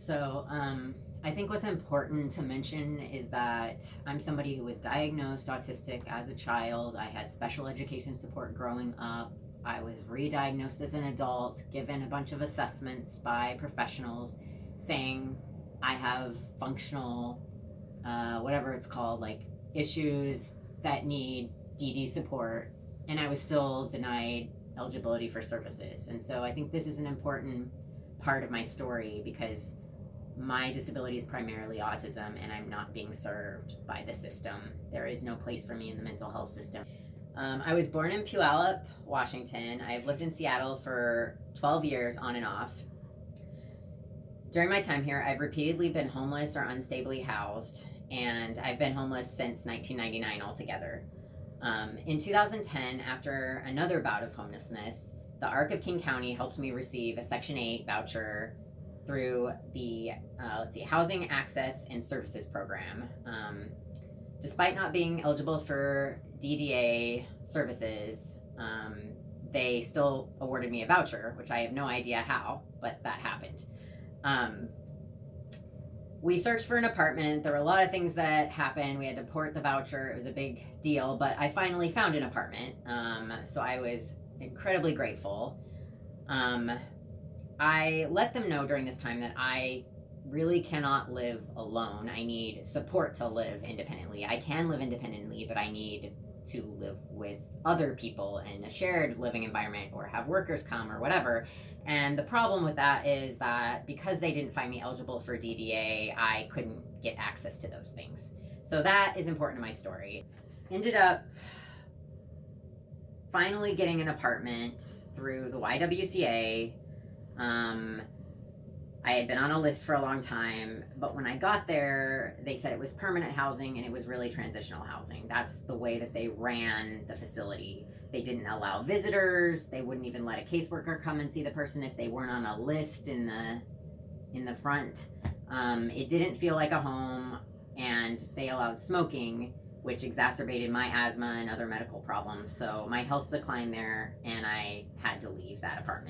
I think what's important to mention is that I'm somebody who was diagnosed autistic as a child. I had special education support growing up. I was re-diagnosed as an adult, given a bunch of assessments by professionals saying I have functional, whatever it's called, like issues that need DD support, and I was still denied eligibility for services. And so I think this is an important part of my story because my disability is primarily autism and I'm not being served by the system. There is no place for me in the mental health system. I was born in Puyallup, Washington. I've lived in Seattle for 12 years on and off. During my time here, I've repeatedly been homeless or unstably housed, and I've been homeless since 1999 altogether. In 2010, after another bout of homelessness, the ARC of King County helped me receive a Section 8 voucher through the Housing Access and Services Program. Despite not being eligible for DDA services, they still awarded me a voucher, which I have no idea how, but that happened. We searched for an apartment. There were a lot of things that happened. We had to port the voucher. It was a big deal, but I finally found an apartment. So I was incredibly grateful. I let them know during this time that I really cannot live alone. I need support to live independently. I can live independently, but I need to live with other people in a shared living environment or have workers come or whatever. And the problem with that is that because they didn't find me eligible for DDA, I couldn't get access to those things. So that is important to my story. Ended up finally getting an apartment through the YWCA. I had been on a list for a long time, but when I got there, they said it was permanent housing and it was really transitional housing. That's the way that they ran the facility. They didn't allow visitors. They wouldn't even let a caseworker come and see the person if they weren't on a list in the front. It didn't feel like a home, and they allowed smoking, which exacerbated my asthma and other medical problems. So my health declined there, and I had to leave that apartment.